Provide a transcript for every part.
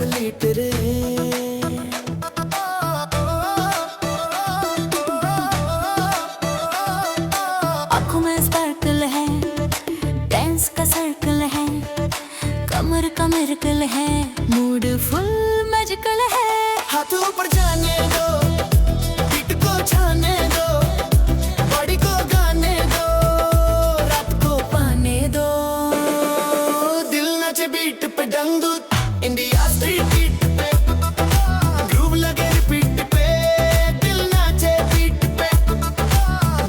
Athlete रे। आँखों में स्पार्कल है, डांस का सर्कल है, कमर का मिरेकल है, मूड फुल मैजिकल है। हाथ ऊपर जाने दो, बीट को छाने दो, बॉडी को गाने दो, रात को पाने दो। दिल नाचे बीट पे डंगूत, इंडिया स्ट्रीट बीट पे ग्रूव लगे रिपीट पे। दिल नाचे बीट पे,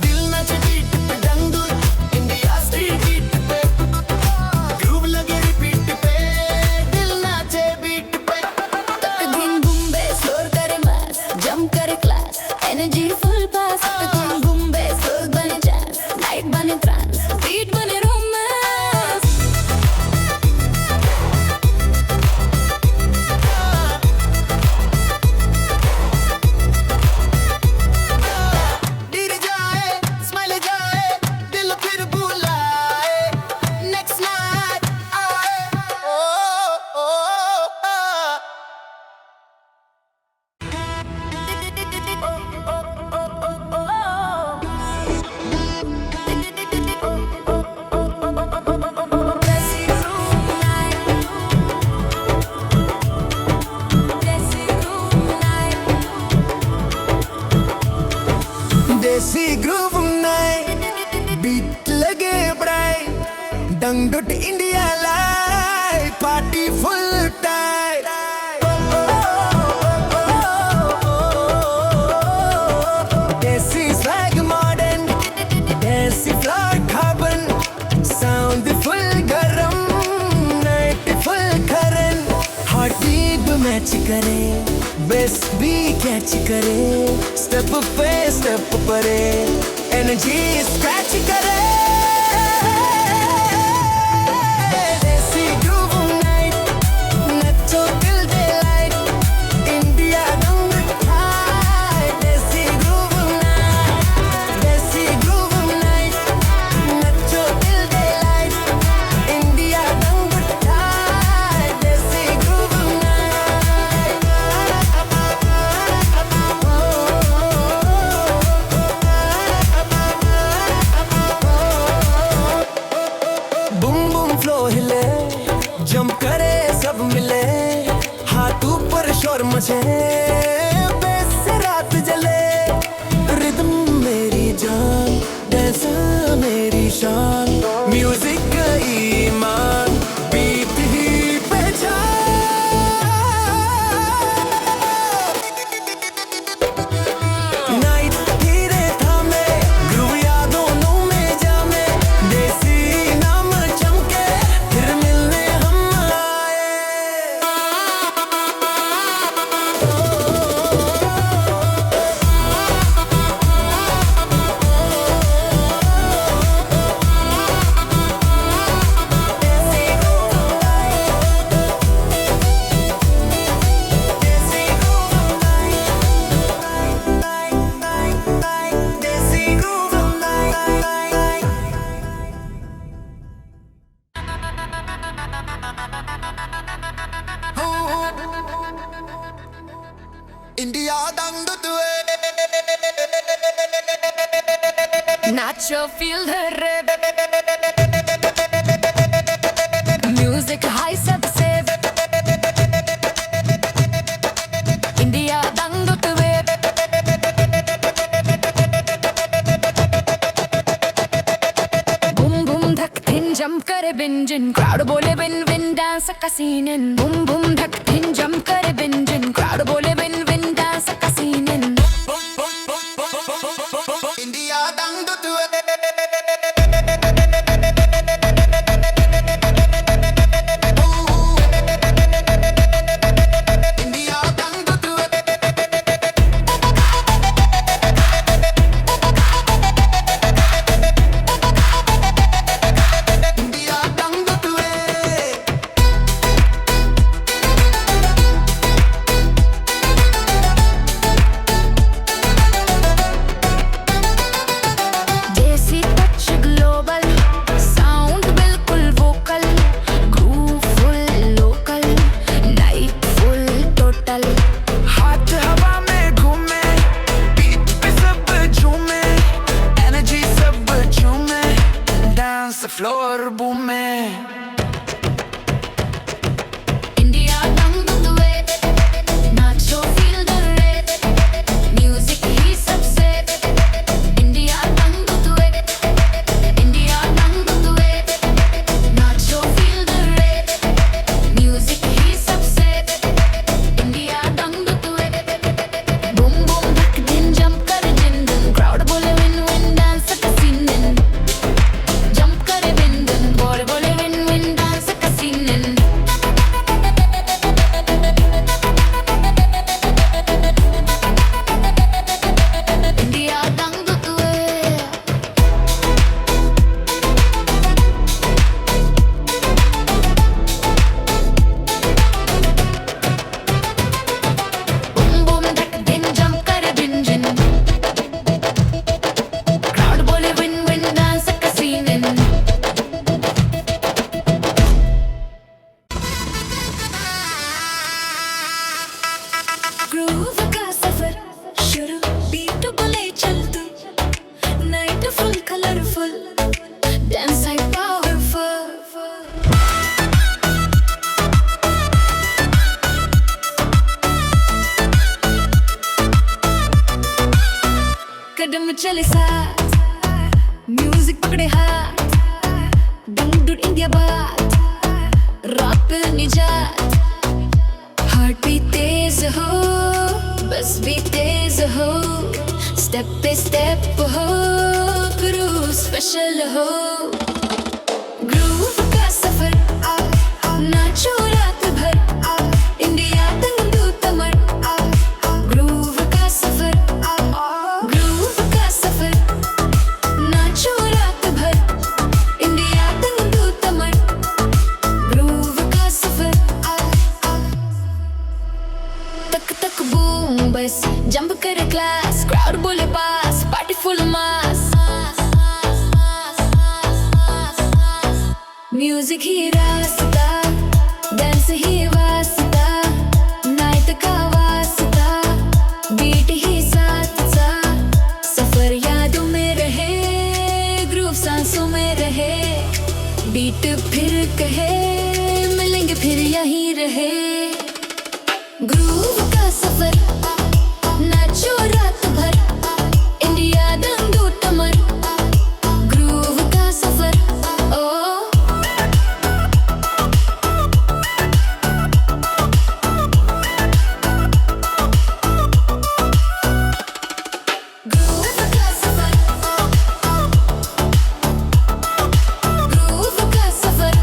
दिल नाचे बीट पे डंगूत, इंडिया स्ट्रीट बीट पे ग्रूव लगे रिपीट पे। दिल नाचे बीट पे। तक दिन बूम बेस फ्लोर करे मास, जंप करे क्लास, एनर्जी फुल पास। तक दिन बूम बेस फ्लोर बने जैज, नाइट बने ट्रांस, बीट बने रोमांस। डर जाए, स्माइल जाए, दिल फिर बुलाए, नेक्स्ट नाइट आए। ओ ओ देसी ग्रूव नाइट, बीट लगे bright, dangdut India light, party full tight. Desi swag modern, desi flower carbon, sound full गरम, नाइट फुल करन। हार्ट बीट मैच करे, बेस भी कैच करे, स्टेप पे स्टेप परे, एनर्जी स्क्रैच करे। देसी ग्रूव नाइट, नचो till daylight, India dangdut height. Desi groove night, desi groove night, नचो till daylight, India dangdut height. Desi groove boom boom flow हिले, जंप करे सब मिले, हाथ ऊपर शोर मचे, बेस से रात जले। रिदम मेरी जान, डांस मेरी शान, म्यूजिक ईमान, बीट ही पहचान। नाइट धीरे थामे, ग्रूव यादों में जामे, देसी नाम चमके, फिर मिलने हम आए। Desi groove night. India dangdut wave, Nacho feel the rhythm, music high सबसे, India dangdut wave. Boom boom धक थिन जंप करे बिन जिन, क्राउड बोले बिन विन डांस का सीन इन। बूम बूम धक थिन जंप करे बिन जिन, क्राउड बोले बिन विन डांस का scene in. India dangdut wave. India dangdut wave. India dangdut wave. चले साथ, म्यूजिक पकड़े हाथ, डंडुर इंडिया बात, रात पे निजात, हार्ट भी तेज हो, बस भी तेज हो, स्टेप पे स्टेप हो, क्रूज स्पेशल हो, ग्रूव का सफर, नाचो रात भर, इंडिया दंगू तमर, ग्रूव का सफर, ग्रूव का सफर, नाचो रात भर, इंडिया दंगू तमर, ग्रूव का सफर, तक तक बूम बस जंप करे क्लास, क्राउड बोले पास, पार्टी फुल मास, म्यूजिक ही रास्ता, डांस ही वास्ता, नाइट का वास्ता, बीट ही साथ सा, सफर यादों में रहे, ग्रूव सांसों में रहे, बीट फिर कहे, मिलेंगे फिर यहीं रहे, ग्रूव का सफर, नाचो रात भर, इंडिया दंगू तमर, ग्रूव का सफर, ओ ग्रूव का सफर, ग्रूव का सफर,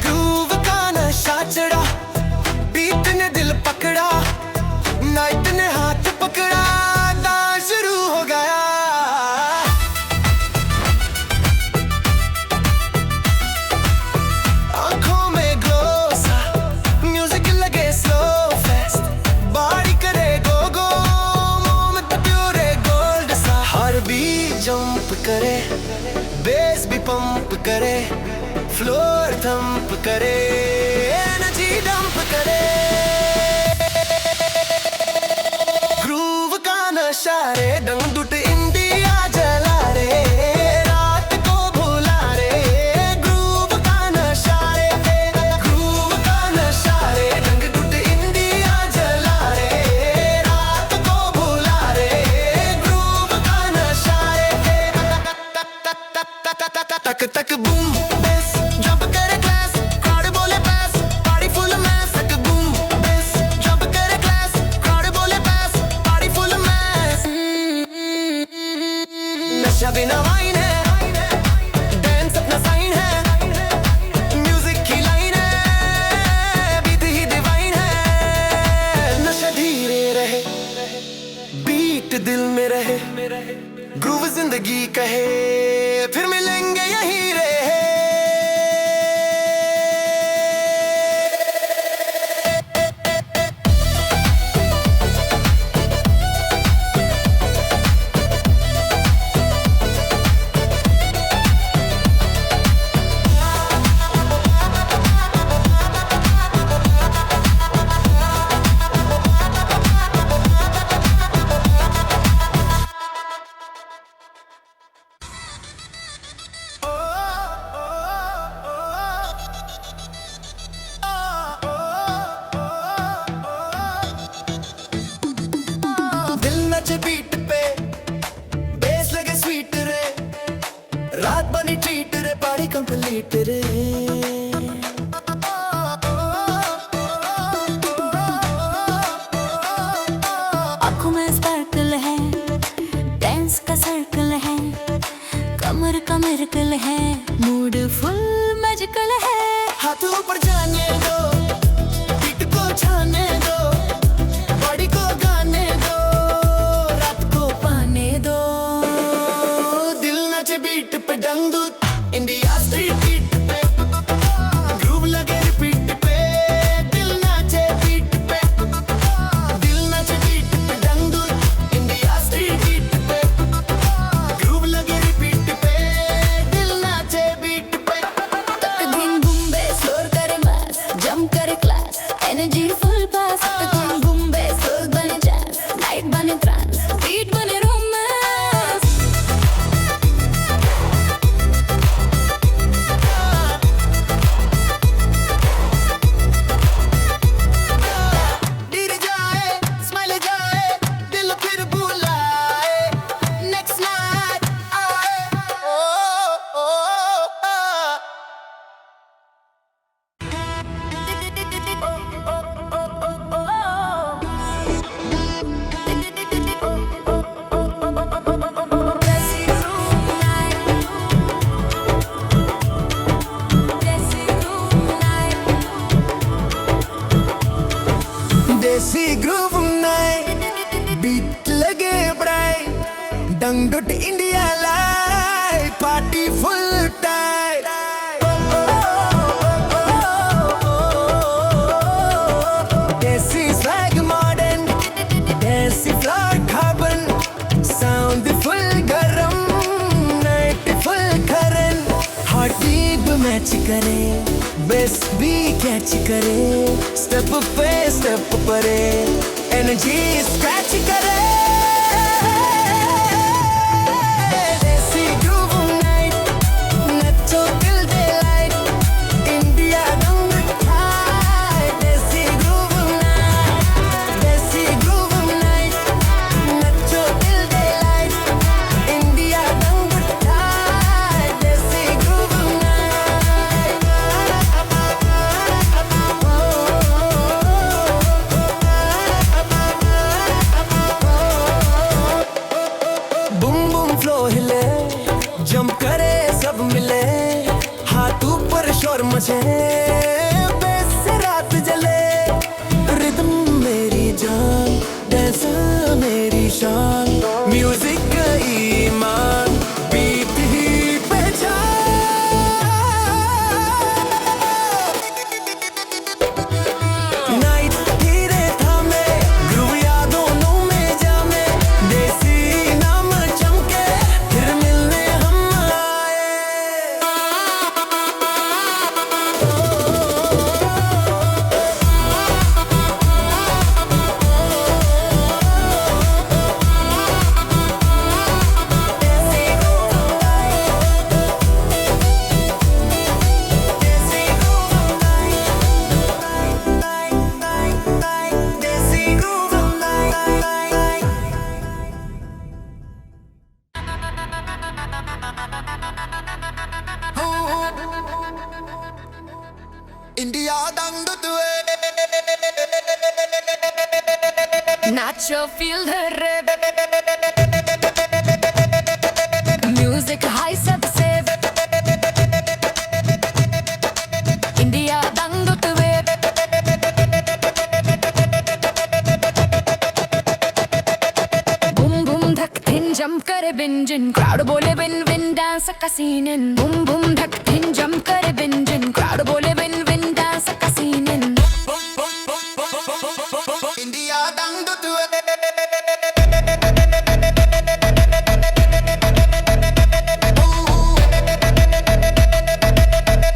ग्रूव का नशा चढ़ा, बीट ने दिल पकड़ा, नाइट ने हाथ पकड़ा, डांस शुरू हो गया, आंखों में ग्लो सा, म्यूजिक लगे स्लो फेस्ट, बॉडी करे गो गो, मोमेंट प्योर गोल्ड सा, हर बीट जंप करे, बेस भी पंप करे, फ्लोर थंप करे, एनर्जी डंप करे, ग्रूव का नशा रे, दंगुट इंडिया जला रे, रात को भुला रे, ग्रूव का नशा रे, ग्रूव का नशा रे, दंगुट इंडिया जला रे, रात को भुला रे, ग्रूव का नशा रे, तक तक बूम बेस जंप करे क्लास, क्राउड बोले पास, पार्टी फुल मैस, तक बूम बेस जंप करे क्लास, क्राउड बोले पास, पार्टी फुल मैस, नशा बिना वाइन है, डांस अपना साइन है, म्यूजिक की लाइन है, बीट ही डिवाइन है, नशा धीरे रहे, बीट दिल में रहे, ग्रूव जिंदगी कहे, फिर मिलेंगे यहीं रहे, दिल नचे बीट पे, बेस लगे स्वीट रे, रात बनी ट्रीट रे, पार्टी कंप्लीट रे, आँखों में स्पार्कल है, डांस का सर्कल है, कमर का मिरकल है, मूड फुल मैजिकल है, हाथ ऊपर जाने दो, बीट को छाने दो, बॉडी को गाने दो, रात को पाने दो, दिल नचे बीट पे, डंडू इंडिया स्ट्रीट बीट पे, ग्रूव लगे रिपीट पे, दिल नाचे बीट पे, दिल नाचे बीट पे, डंडू इंडिया स्ट्रीट बीट पे, ग्रूव लगे रिपीट पे, दिल नाचे dangdut India live party full tight. Desi swag modern, desi floor carbon, sound full garam, night full current. Heart beat match करे, bass भी catch करे, step पे step परे, energy scratch करे. Desi groove night, nacho till daylight, India dangdut high. Desi groove night, nacho till daylight, India dangdut high. Desi groove boom boom flow हिले, jump करे सब मिले, हाथ ऊपर शोर मचे, बेस से रात जले. रिदम मेरी जान, डांस मेरी शान, म्यूजिक का ईमान, बीट ही पहचान. नाइट धीरे थामे, ग्रूव यादों में जामे, देसी नाम चमके, फिर मिलने हम आए. Desi groove night. India dangdut Nacho, feel the rhythm. Music high सबसे India dangdut wave. Boom boom धक थिन jump करे बिन जिन, crowd बोले विन विन dance का scene in. Boom boom धक थिन jump करे बिन जिन, crowd बोले विन विन dance का scene in. India dangdut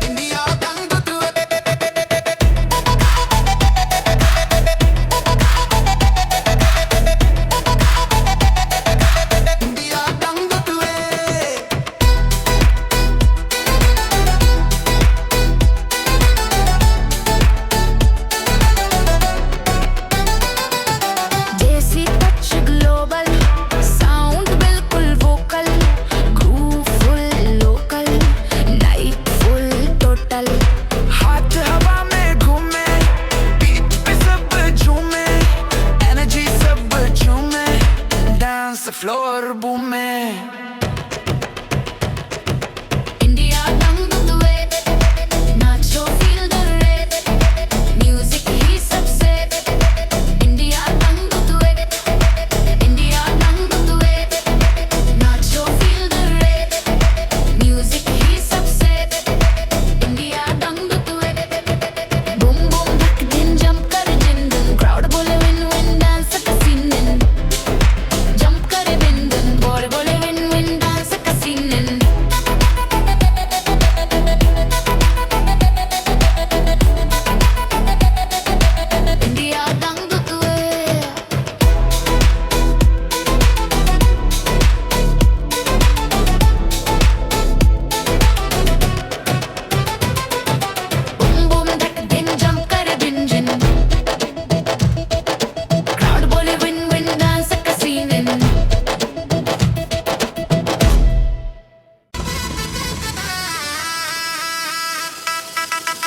India dangdut India dangdut देसी टच ग्लोबल, साउंड बिल्कुल vocal, groove full local, night full total. हाथ हवा में घूमे, बीट पे सब झूमे, एनर्जी सब झूमे, डांस फ्लोर बूमे. इंडिया दंगत वे, नाचो फील द rhythm. म्यूजिक ही सबसे India dangdut wave, India dangdut wave, नाचो फील द rhythm. म्यूजिक ही सबसे India dangdut wave. Boom boom धक दिन जंप करे जिन दिन, crowd बोले विन विन डांस का scene in. जंप करे बिन दिन, बोले बोले विन विन डांस का scene in. India dangdut wave. Boom boom धक दिन jump करे बिन जिन, crowd बोले win win dance का scene in.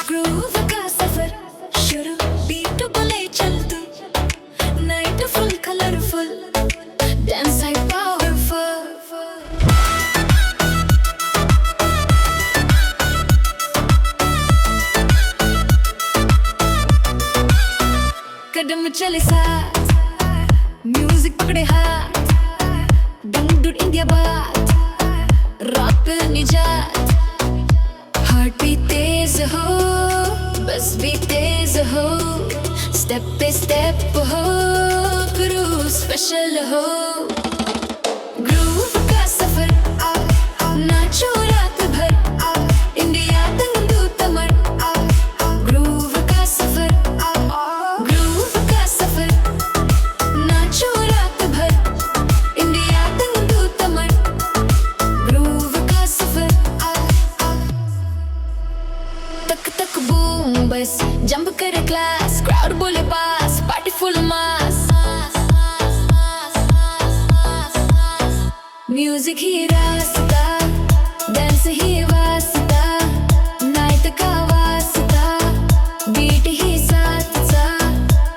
Groove का सफर शुरू, beat बोले चल तू, night full colorful, dance like powerful. कदम चले साथ, म्यूजिक पकड़े हाथ, दंगडुट इंडिया बात, रॉक पे निजात। हार्ट भी तेज हो, बस भी तेज हो, स्टेप पे स्टेप हो, क्रूज स्पेशल हो। ग्रूव का सफर, नाचो रात भर, इंडिया दंगू तमर। ग्रूव का सफर, ग्रूव का सफर, नाचो रात भर, इंडिया दंगू तमर। ग्रूव का सफर, तक तक बूम बस, जंप करे क्लास, क्राउड बोले पास, पार्टी फुल मास। म्यूजिक ही रास्ता, डांस ही वास्ता, नाइट का वास्ता, बीट ही साथ सा।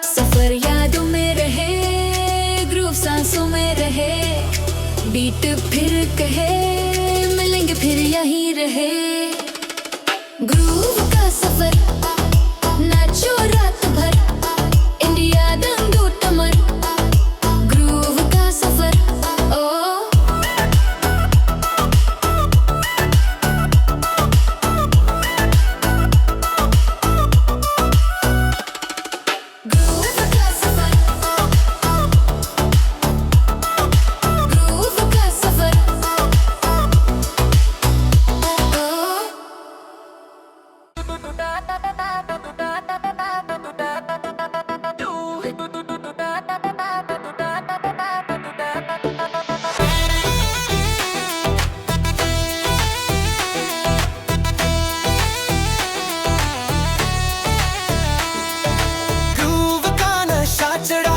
सफर यादों में रहे, ग्रूव सांसों में रहे, बीट फिर कहे, मिलेंगे फिर यहीं रहे। ग्रूव का सफर, नाचो रात भर, इंडिया दंगू तमर। ग्रूव का सफर, ओ ग्रूव का सफर, ग्रूव का सफर, ओ ग्रूव का नशा चढ़ा,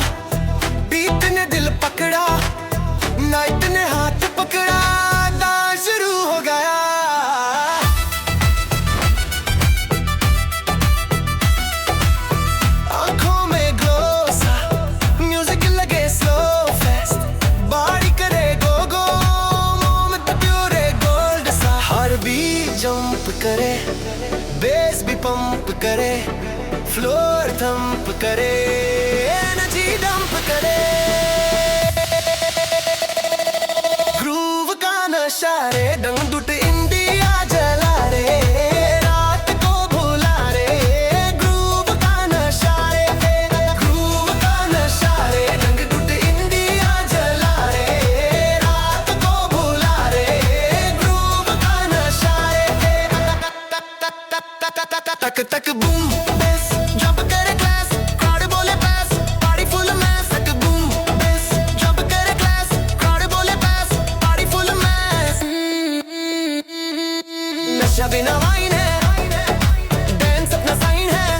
बीट ने दिल पकड़ा, नाइट ने हाथ पकड़ा, डांस शुरू हो गया। आंखों में ग्लो सा, म्यूजिक लगे स्लो फेस्ट, बॉडी करे गो गो, मोमेंट प्योरे गोल्ड सा। हर बीट जंप करे, बेस भी पंप करे, फ्लोर थंप करे, एनर्जी डंप करे। ग्रूव का नशा रे, डंग डुट इंडिया जला रे, रात को भुला रे। ग्रूव का नशा रे, ग्रूव का नशा रे, डंग डुट इंडिया जला रे, रात को भुला रे। ग्रूव का नशा रे, तक तक बूम बेस, जंप करे क्लास, क्राउड बोले पास, पार्टी फुल मैस। तक बूम बेस, जंप करे क्लास, क्राउड बोले पास, पार्टी फुल मैस। नशा बिना वाइन है, डांस अपना साइन है,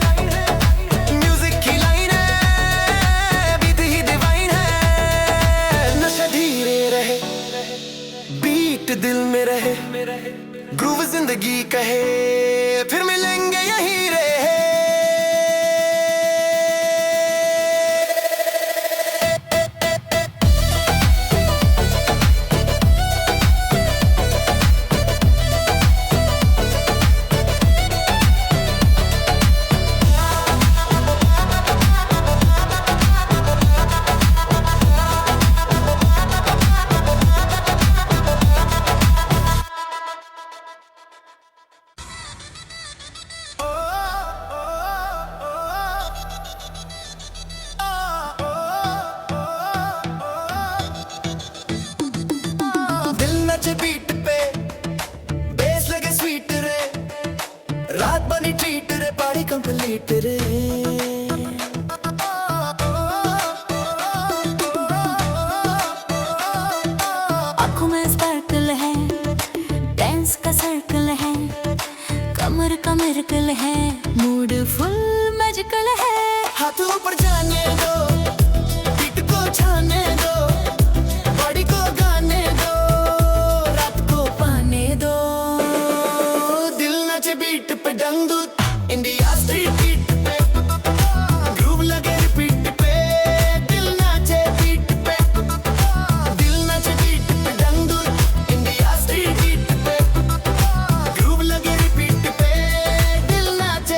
म्यूजिक की लाइन है, बीट ही डिवाइन है। नशा धीरे रहे, बीट दिल में रहे, ग्रूव जिंदगी कहे, फिर मिलेंगे यहीं रहे। दिल नचे बीट पे, बेस लगे स्वीट रे, रात बनी ट्रीट रे, पार्टी कंप्लीट रे। आँखों में स्पार्कल है, डांस का सर्कल है, कमर का मिरकल है, मूड फुल मैजिकल है। हाथ ऊपर जाने दो, बीट को छाने दो, बॉडी को गाने दो, रात को पाने दो। दिल नचे बीट पे, डंग इंडिया स्ट्रीट बीट पे, ग्रूव लगे रिपीट पे, दिल नाचे बीट पे, दिल नाचे बीट पे, डंग इंडिया स्ट्रीट बीट पे, ग्रूव लगे रिपीट पे, दिल नाचे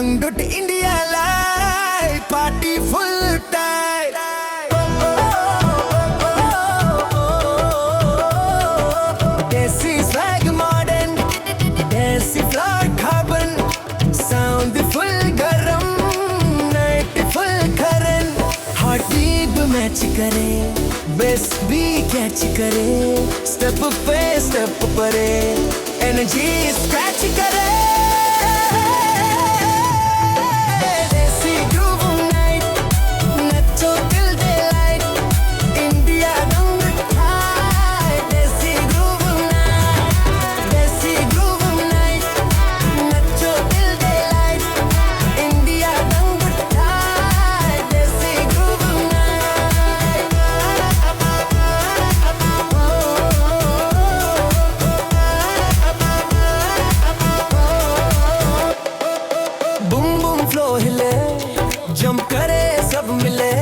dangdut India live party full tight. Desi swag modern, desi floor carbon, sound full garam, night full current. Hot beat match करे, bass भी catch करे, step पे step परे, energy scratch करे. Desi groove night, nacho till daylight, India dangdut high. Desi groove night, nacho till daylight, India dangdut high. Desi groove night. Boom boom flow हिले, jump करे सब मिले,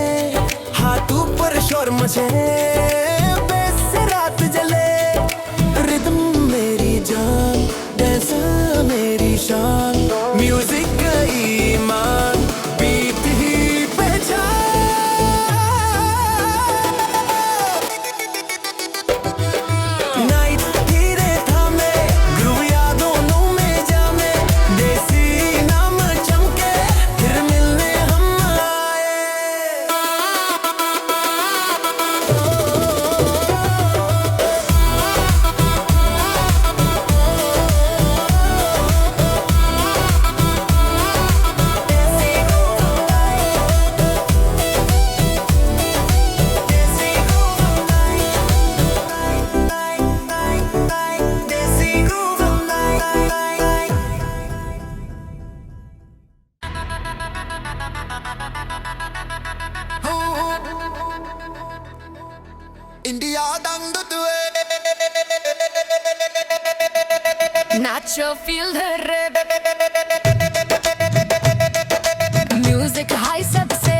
हाथ ऊपर शोर मचे, बेस से रात जले. रिदम मेरी जान, डांस मेरी शान, म्यूजिक ईमान, बीट ही पहचान. नाइट धीरे थामे, ग्रूव यादों में जामे, देसी नाम चमके, फिर मिलने हम आए. India dangdut Nacho, feel the rhythm. Music high सबसे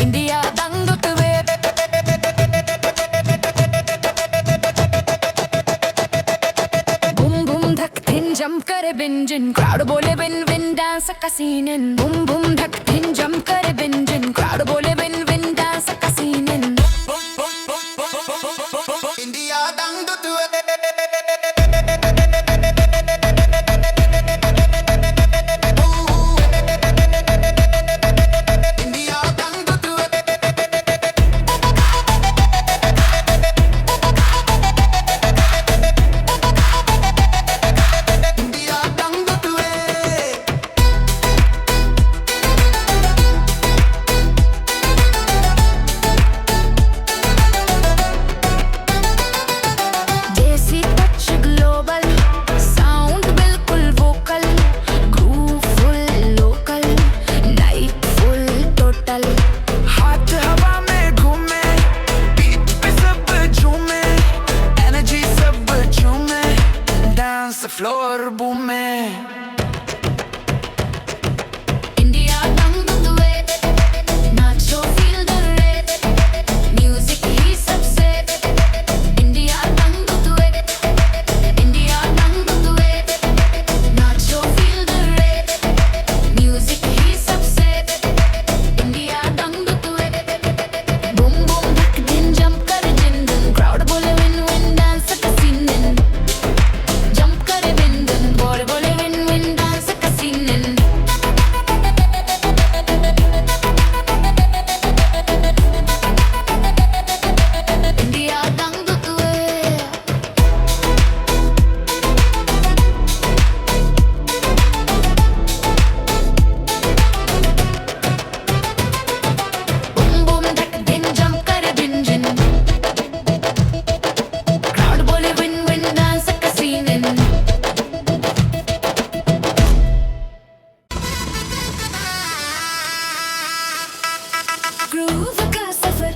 India dangdut wave. Boom boom धक दिन jump करे बिंजन, crowd बोले win win dance का scene in. Boom boom धक दिन jump करे बिंजन, crowd बोले win win dance का scene in. India dangdut India dangdut India dangdut देसी touch global, sound बिल्कुल vocal, groove full local, night full total. हाथ हवा में घूमे, बीट पे सब झूमे, एनर्जी सब झूमे, डांस फ्लोर बूमे. India dangdut wave, nacho feel the rhythm, music ही सबसे. India dangdut wave, India dangdut wave, nacho feel the rhythm, music ही सबसे. India dangdut wave, boom boom धक दिन jump करे जिंदन, crowd बोले win win dance का scene in. Jump करे बिंदन, बोले बोले win win dance का scene in. India dangdut wave. Boom boom धक दिन jump करे बिंजन, crowd बोले win win dance का scene in. Groove का सफर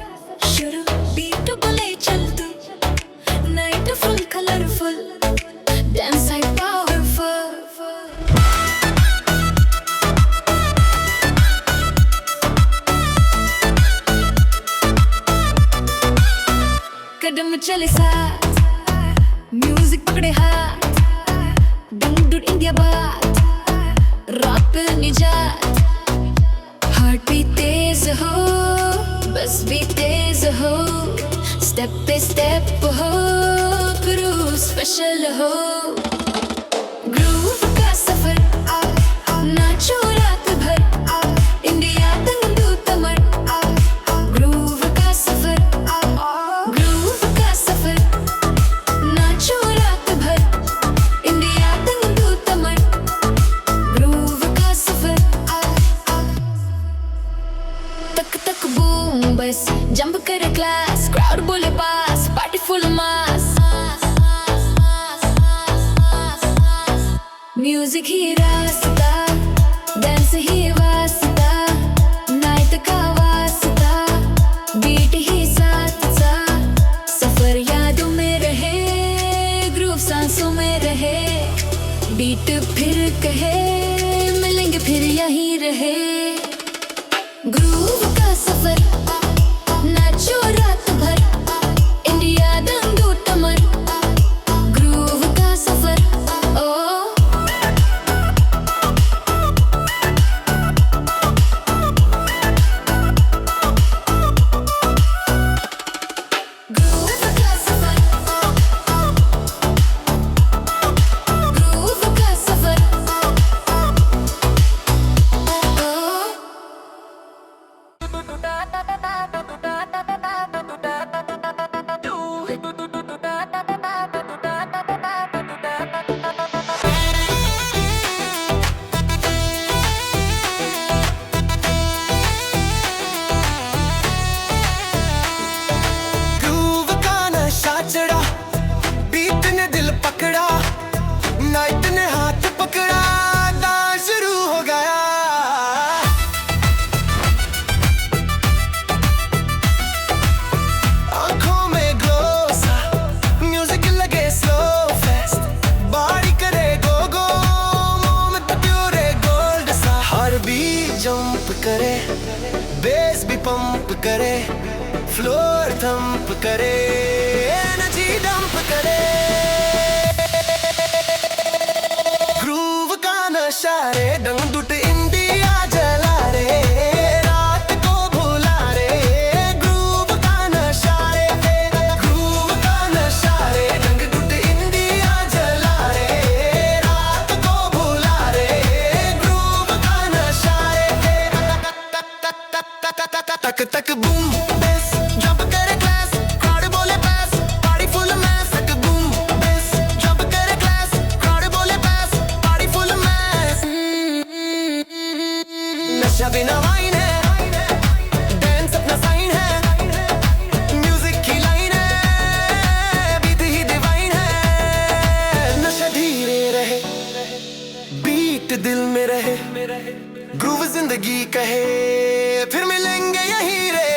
शुरू, beat बोले चल तू, night full colorful, dance like powerful. कदम चले साथ, म्यूजिक पकड़े हाथ, dangdut दिया बात, रात पे निजात, हार्ट भी तेज हो, बस भी तेज हो, स्टेप पे स्टेप हो, ग्रूव स्पेशल हो, ग्रूव का सफर, नाचो रात भर, इंडिया तंग दू तमर, ग्रूव का सफर, ग्रूव का सफर, नाचो रात भर, इंडिया तंग दू तमर, ग्रूव का सफर, तक तक बूम बस जंप करे क्लास, क्राउड बोले पास, पार्टी फुल मास, म्यूजिक ही रास्ता, डांस ही वास्ता, नाइट का वास्ता, बीट ही साथ सा, सफर यादों में रहे, ग्रूव सांसों में रहे, बीट फिर कहे, मिलेंगे फिर यहीं रहे, ग्रूव का सफर, नाचो रात भर, इंडिया दंगू तमर, ग्रूव का सफर, ओ ग्रूव का सफर, ग्रूव का सफर, ओ ग्रूव का नशा चढ़ा, बीट ने दिल पकड़ा, नाइट ने हाथ पकड़ा, डांस शुरू हो गया, आंखों में ग्लो सा, म्यूजिक लगे स्लो फास्ट, बॉडी करे गो गो, मोमेंट प्योरे गोल्ड सा, हर बीट जंप करे, बेस भी पंप करे, फ्लोर थंप करे, एनर्जी डंप करे, ग्रूव का नशा रे, डंग दुट इंडिया जला रे, रात को भुला रे, ग्रूव का नशा रे, ग्रूव का नशा रे, डंग दुट इंडिया जला रे, रात को भुला रे, ग्रूव का नशा रे, तक तक बूम बेस जंप करे क्लास, क्राउड बोले पास, पार्टी फुल मैस, तक बूम बेस जंप करे क्लास, क्राउड बोले पास, पार्टी फुल मैस, नशा बिना वाइन है, डांस अपना साइन है, म्यूजिक की लाइन है, बीट ही डिवाइन है, नशा धीरे रहे, बीट दिल में रहे, ग्रूव जिंदगी कहे, फिर मिलेंगे यहीं रहे।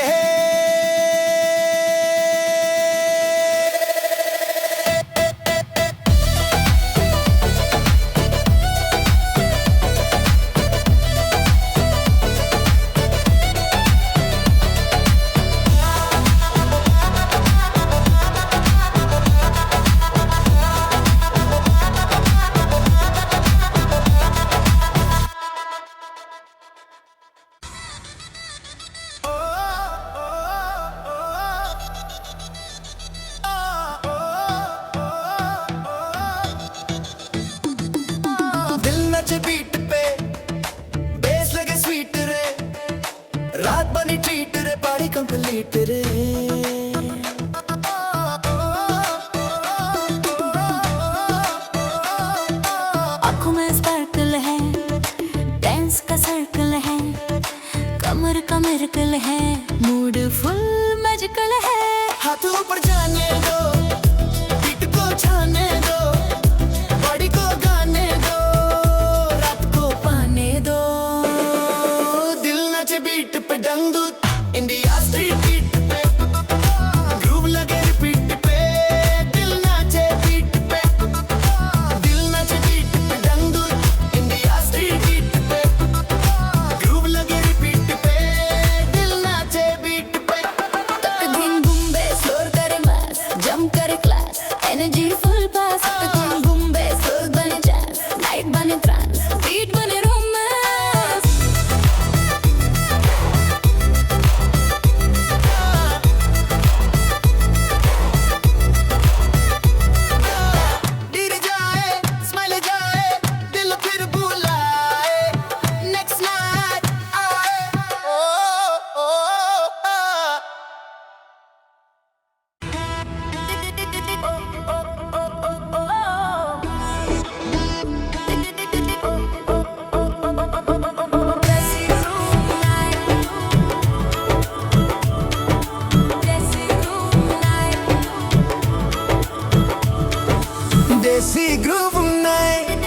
देसी ग्रूव नाइट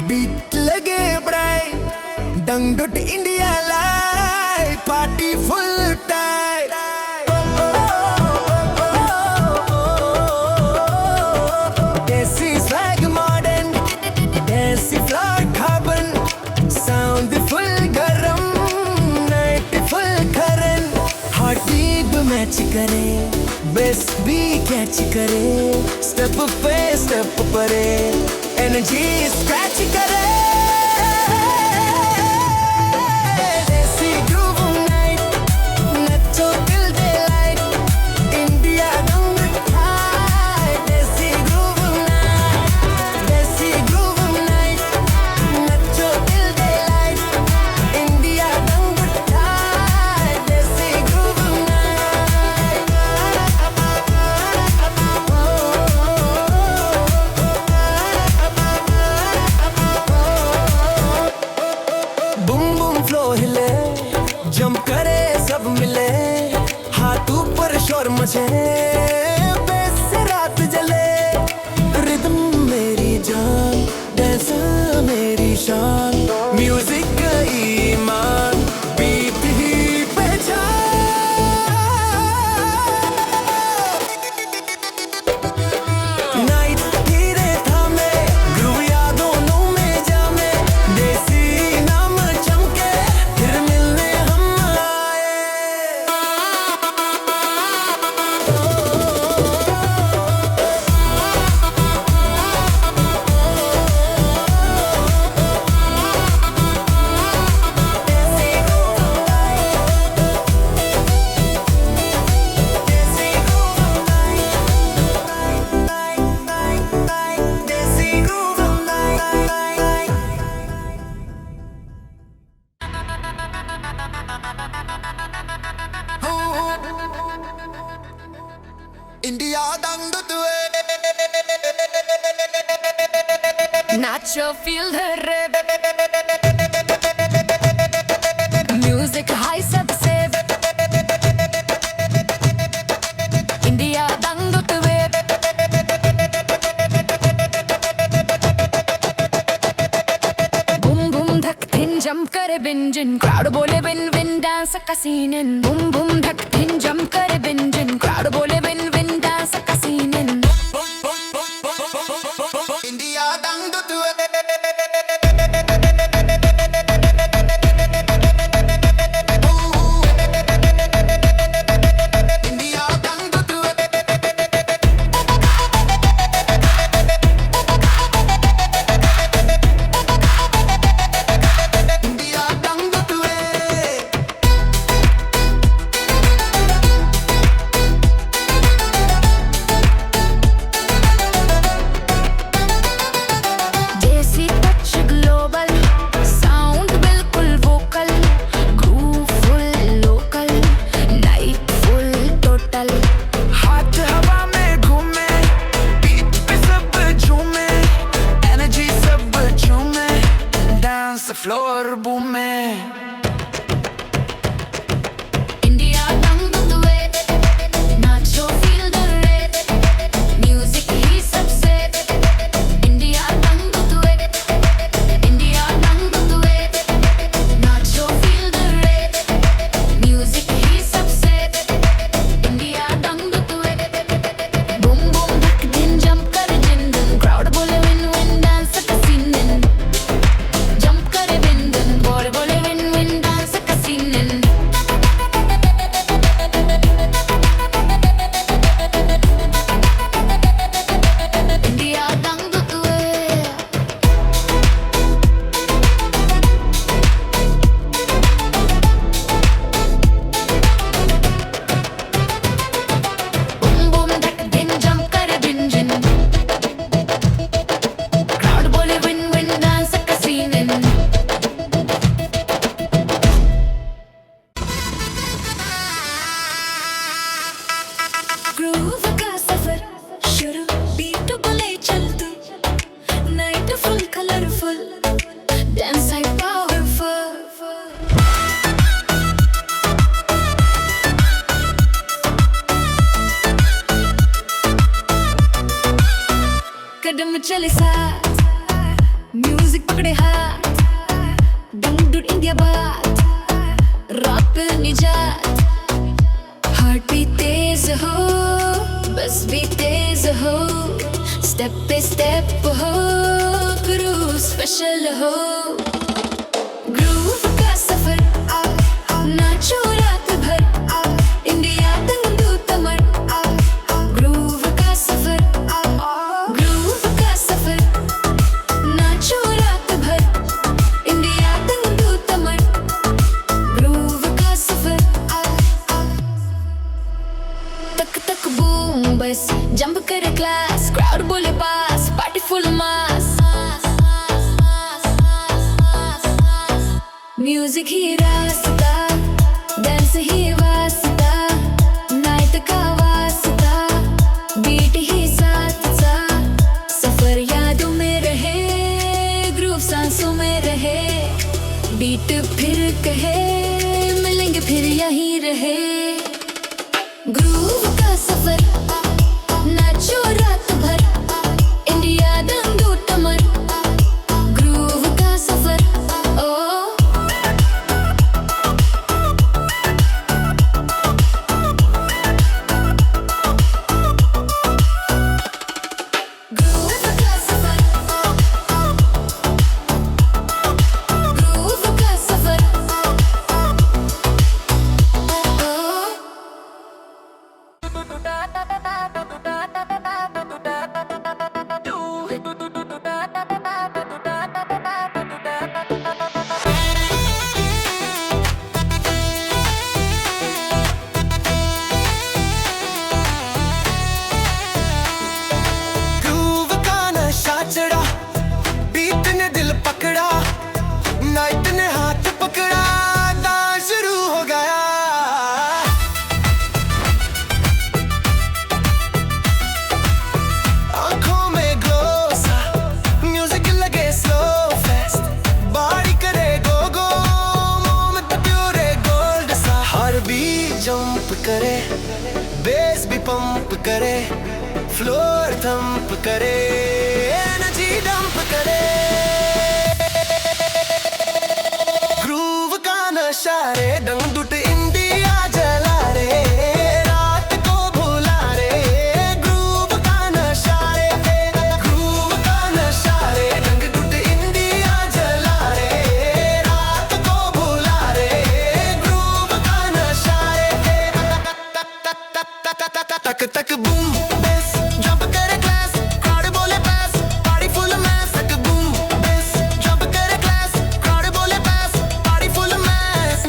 बीट लगे bright dangdut India light party full tight desi swag modern desi flower carbon sound full गरम नाइट फुल करन हार्ट बीट मैच करे बेस भी कैच करे स्टेप पे स्टेप परे एनर्जी स्क्रैच करे देसी ग्रूव नाइट नचो till daylight India dangdut desi groove night नचो till daylight India dangdut desi groove boom boom flow हिले जंप करे सब मिले हाथ ऊपर शोर मचे बेस से रात जले रिदम मेरी जान डांस मेरी शान म्यूजिक का ईमान बीट ही पहचान नाइट धीरे थामे ग्रूव यादों में जामे देसी नाम चमके फिर मिलने हम आए देसी ग्रूव नाइट इंडिया दंग दुए Nacho, feel the rip. Music high सबसे इंडिया दंग तुवे बूम बूम धक थिन जंप करे बिंजन क्राउड बोले बिन बिन डांस का सीन बूम बूम धक थिन जंप करे बिंजन क्राउड बोले बिन बिन डांस का सीन इंडिया दंग दुए इंडिया दंग दुए इंडिया दंग दुए कदम चले साथ, म्यूजिक पकड़े हाथ, डंडुर इंडिया बात, रात पे निजात, हार्ट भी तेज हो, बस भी तेज हो, स्टेप पे स्टेप हो, क्रूज स्पेशल हो, ग्रूव का सफर, नाचो रात भर, इंडिया दंगू तमर, ग्रूव का सफर, ग्रूव का सफर, नाचो रात भर, इंडिया दंगू तमर, ग्रूव का सफर, तक तक बूम बस जंप करे क्लास, क्राउड बोले पास, पार्टी फुल मास, म्यूजिक ही रास्ता, डांस ही वास्ता, नाइट का वास्ता, बीट ही साथ सा, सफर यादों में रहे, ग्रूव सांसों में रहे, बीट फिर कहे, मिलेंगे फिर यहीं रहे, ग्रूव का सफर, नाचो रात भर, इंडिया दंगू तमर, ग्रूव का सफर, ओ ग्रूव का सफर, ग्रूव का सफर, ग्रूव का नशा चढ़ा, बीट ने दिल पकड़ा, नाइट ने हाथ पकड़ा, डांस शुरू हो गया, आंखों में ग्लो सा, म्यूजिक लगे स्लो फेस्ट, बॉडी करे गो गो, मोमेंट प्योरे गोल्ड सा, हर बीट जंप करे, बेस भी पंप करे, फ्लोर थंप करे, एनर्जी डंप करे, ग्रूव का नशा रे, दंगुट इंडिया जला रे, रात को भुला रे, ग्रूव का नशा रे, ग्रूव का नशा रे, दंगुट इंडिया जला रे, रात को भुला रे, ग्रूव का नशा रे, तक तक बूम बेस जंप करे क्लास, क्राउड बोले पास, पार्टी फुल मैस, तक बूम बेस जंप करे क्लास, क्राउड बोले पास, पार्टी फुल मैस,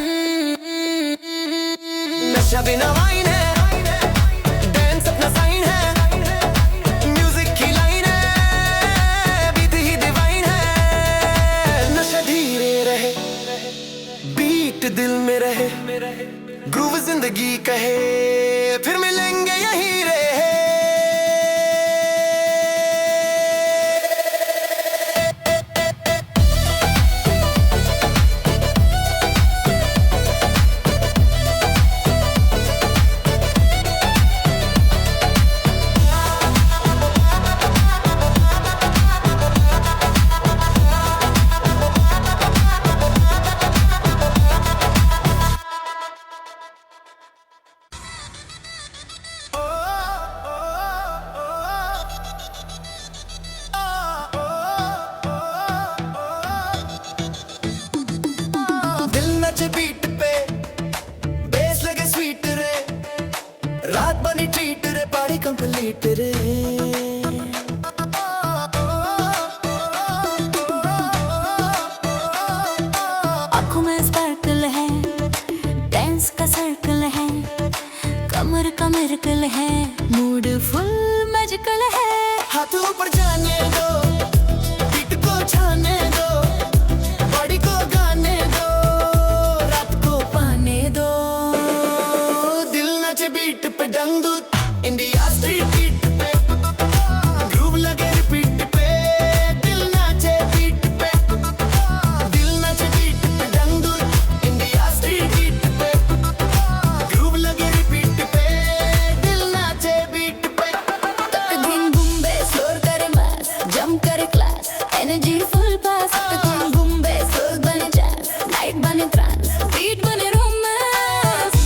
कम करे क्लास एनर्जी फुल पास तुम बूम बेस बने जैज लाइट बने ट्रांस बीट बने रोमांस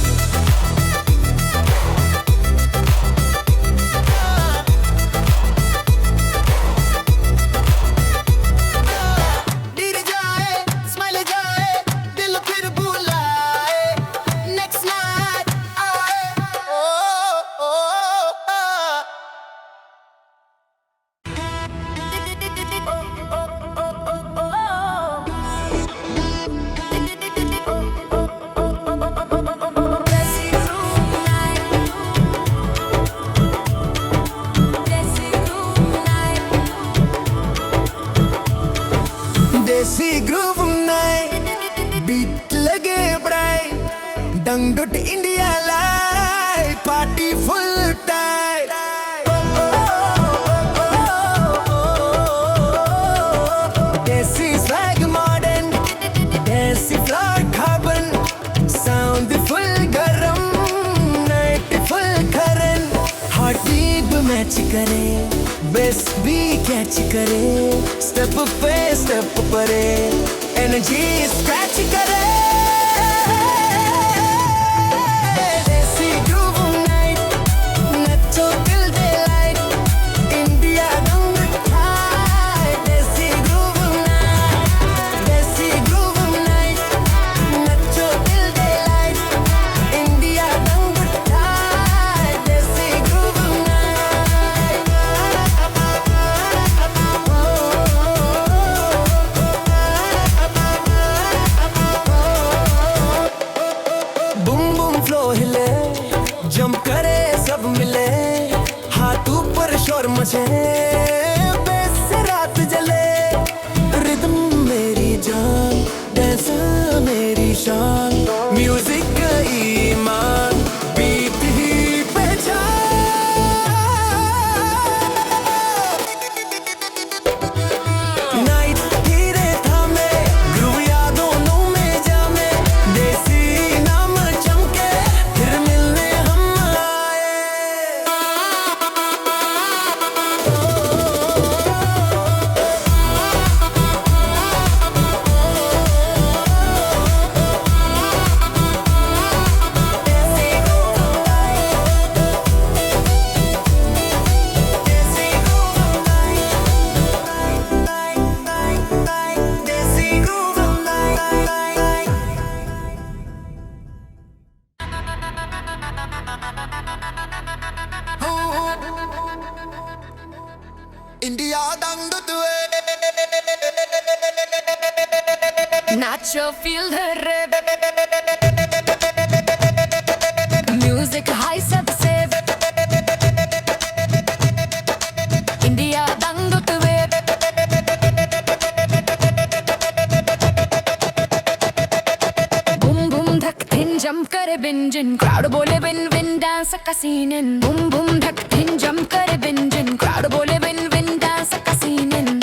डर जाए स्माइल जाए दिल फिर बुलाए नेक्स्ट नाइट आए ओ देसी ग्रूव नाइट बीट लगे bright dangdut India live party full tight desi swag modern desi floor carbon sound full गरम नाइट फुल करन हार्ट बीट मैच करे बेस भी कैच करे स्टेप पे स्टेप परे एनर्जी स्क्रैच करे देसी ग्रूव नाइट नचो till daylight India dangdut desi groove night नचो till daylight India dangdut desi groove boom boom flow हिले जंप करे सब मिले हाथ ऊपर शोर मचे बेस से रात जले रिदम मेरी जान डांस मेरी शान म्यूजिक ईमान बीट ही पहचान नाइट धीरे थामे ग्रूव यादों में जामे देसी नाम चमके फिर मिलने हम आए देसी ग्रूव नाइट इंडिया दंग तुए Nacho feel the rip Music high सबसे India दंग तुवे Boom boom धक थिन जंप करे बिंजन crowd बोले विन विन डांस का सीन इन Boom boom धक थिन जंप करे बिंजन crowd बोले विन विन डांस का सीन इन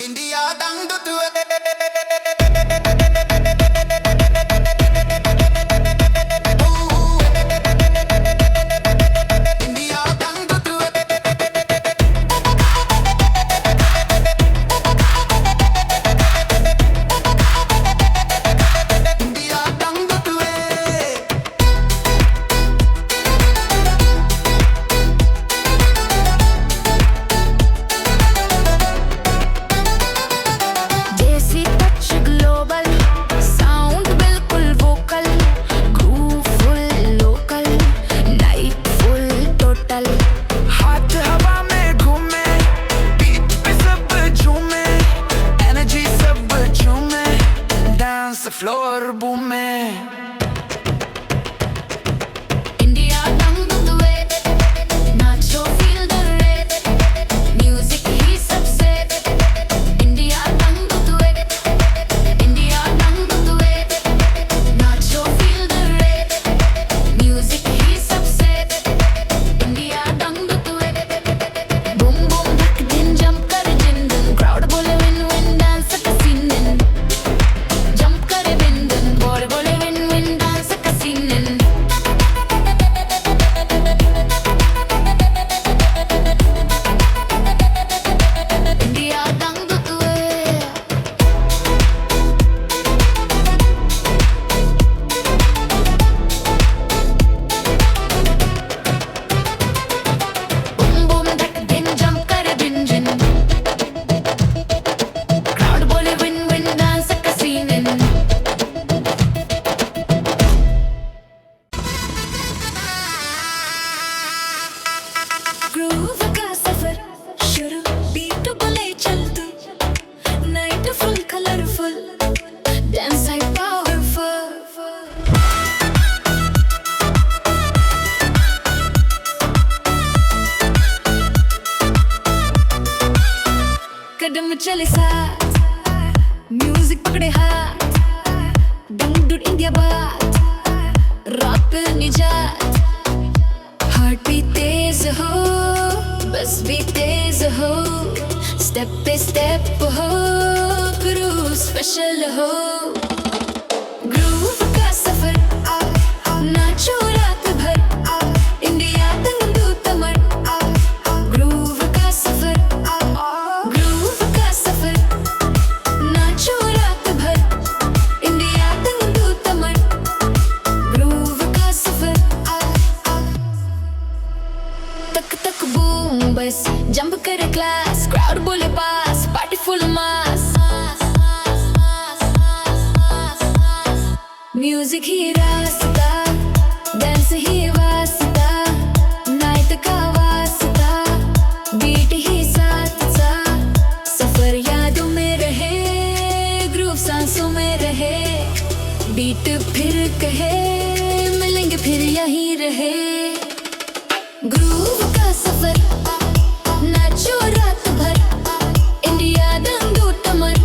इंडिया दंग तुए इंडिया दंग तुए इंडिया दंग तुए कदम चले साथ, म्यूजिक पकड़े हाथ, डंग इंडिया बात, रॉक पे निजात, हार्ट भी तेज हो, बस भी तेज हो, स्टेप पे स्टेप हो, ग्रूव स्पेशल हो, ग्रूव का सफर, नाचो रात भर, इंडिया दंगू तमर, ग्रूव का सफर, ग्रूव का सफर, नाचो रात भर, इंडिया दंगू तमर, ग्रूव का सफर, तक तक बूम बस जंप करे क्लास, क्राउड बोले पास, पार्टी फुल मास, म्यूजिक ही रास्ता, डांस ही वास्ता, नाइट का वास्ता, बीट ही साथ सा, सफर यादों में रहे, ग्रूव सांसों में रहे, बीट फिर कहे, मिलेंगे फिर यहीं रहे, ग्रूव का सफर, नाचो रात भर, इंडिया दंगू तमर,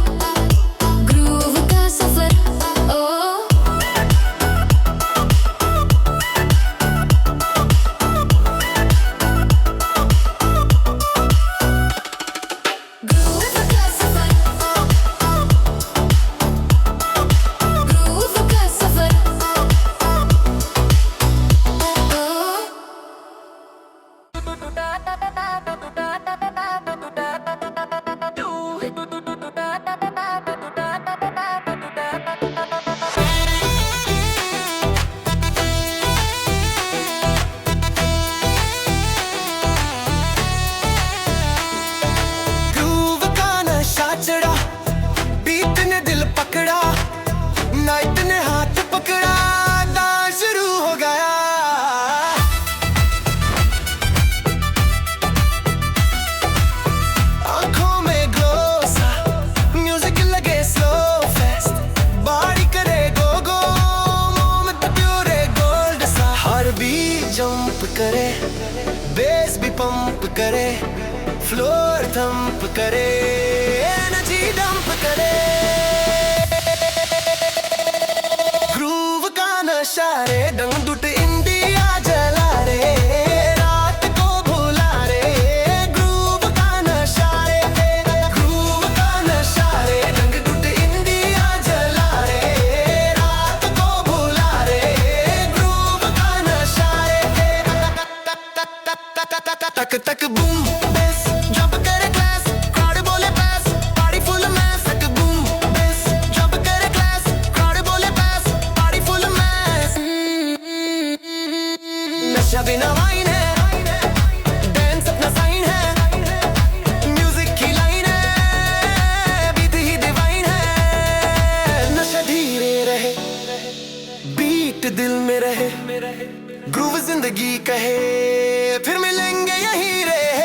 ग्रूव का सफर, ओ ग्रूव का सफर, ग्रूव का सफर, ग्रूव का नशा चढ़ा, बीट ने दिल पकड़ा, नाइट ने हाथ पकड़ा, डांस शुरू हो गया, आंखों में ग्लो सा, म्यूजिक लगे स्लो फेस्ट, बॉडी करे गो गो, मोमेंट प्योरे गोल्ड सा, हर बीट जंप करे, बेस भी पंप करे, फ्लोर थंप करे, एनर्जी डंप करे, ग्रूव का नशा रे, डंग डुट इंडिया जला रे, रात को भुला रे, ग्रूव का नशा रे, ग्रूव का नशा रे, डंग डुट इंडिया जला रे, रात को भुला रे, ग्रूव का नशा रे, तक तक बूम बेस जंप करे क्लास, क्राउड बोले पास, पार्टी फुल मैस, तक बूम बेस जंप करे क्लास, क्राउड बोले पास, पार्टी फुल मैस, नशा बिना वाइन है, डांस अपना साइन है, म्यूजिक की लाइन है, बीट ही डिवाइन है, नशा धीरे रहे, बीट दिल में रहे, ग्रूव जिंदगी कहे, फिर मिलेंगे यहीं रहे,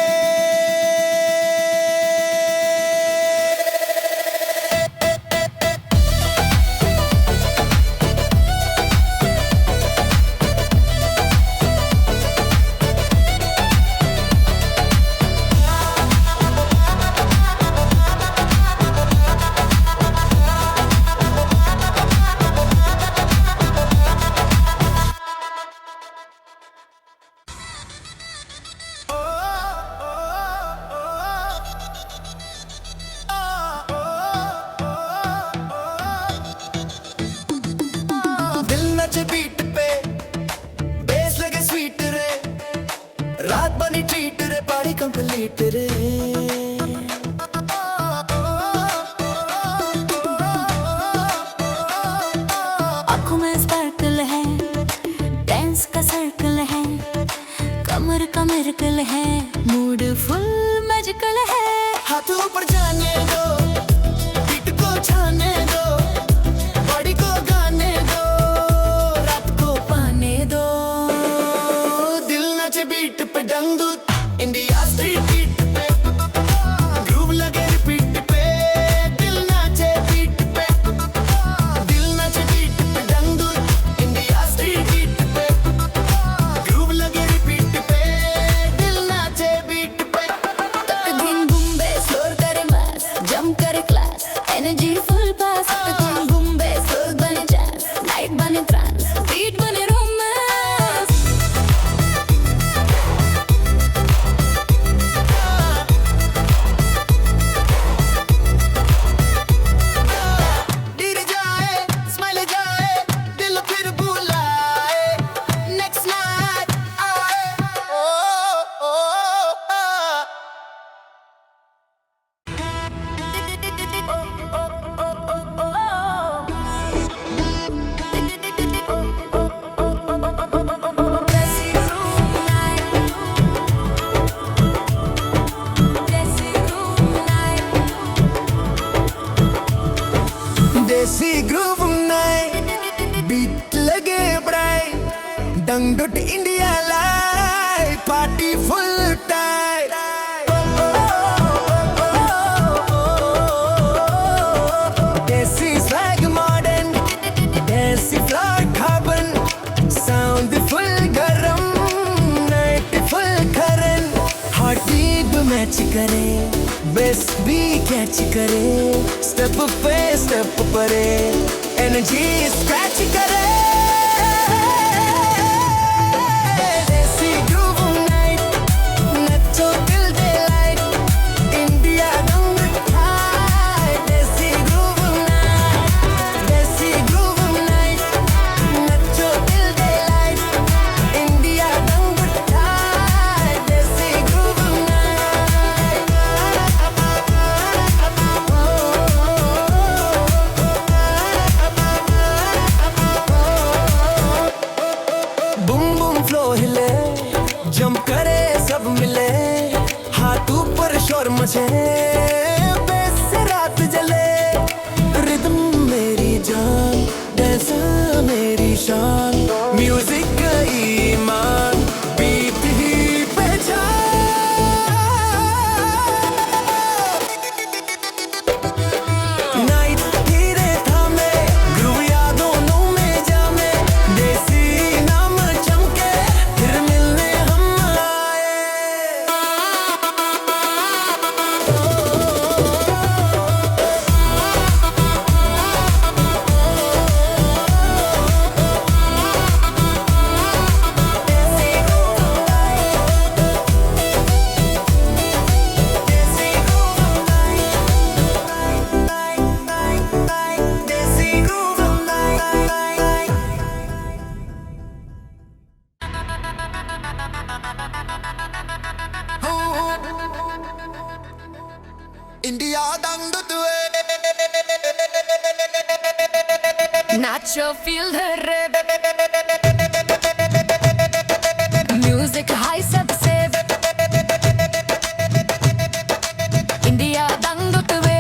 दिल नचे बीट पे, बेस लगे स्वीट रे, रात बनी ट्रीट रे, पार्टी कंप्लीट रे, आँखों में स्पार्कल है, डांस का सर्कल है, कमर का मिरकल है, मूड फुल मैजिकल है, हाथ ऊपर जाने दो, बीट को छाने दो, बॉडी को गाने दो, रात को पाने दो, दिल नचे बीट पे, डंग इंडिया स्ट्रीट बीट पे, ग्रूव लगे रिपीट पे, दिल नाचे बीट पे, दिल नाचे बीट पे, डंग इंडिया स्ट्रीट बीट पे, ग्रूव लगे रिपीट पे, दिल नाचे देसी ग्रूव नाइट बीट लगे ब्राइट दंगट India light party full tight desi swag modern desi floor carbon sound full गरम नाइट फुल करन हॉट बीट मैच करे बेस भी कैच करे स्टेप पे स्टेप परे एनर्जी स्क्रैच करे देसी ग्रूव नाइट नचो दिल दे लाइट इंडिया दंग हाय देसी ग्रूव नाइट नचो दिल दे लाइट इंडिया दंग हाय देसी ग्रूव बूम बूम फ्लो हिले जंप करे सब मिले हाथ ऊपर शोर मचे बेस से रात जले रिदम मेरी जान डांस मेरी शान म्यूजिक ईमान बीट ही पहचान नाइट धीरे थामे ग्रूव यादों में जामे देसी नाम चमके फिर मिलने हम आए देसी ग्रूव नाइट इंडिया दंग तुए Nacho, feel the rhythm. Music high सबसे India दंग तुवे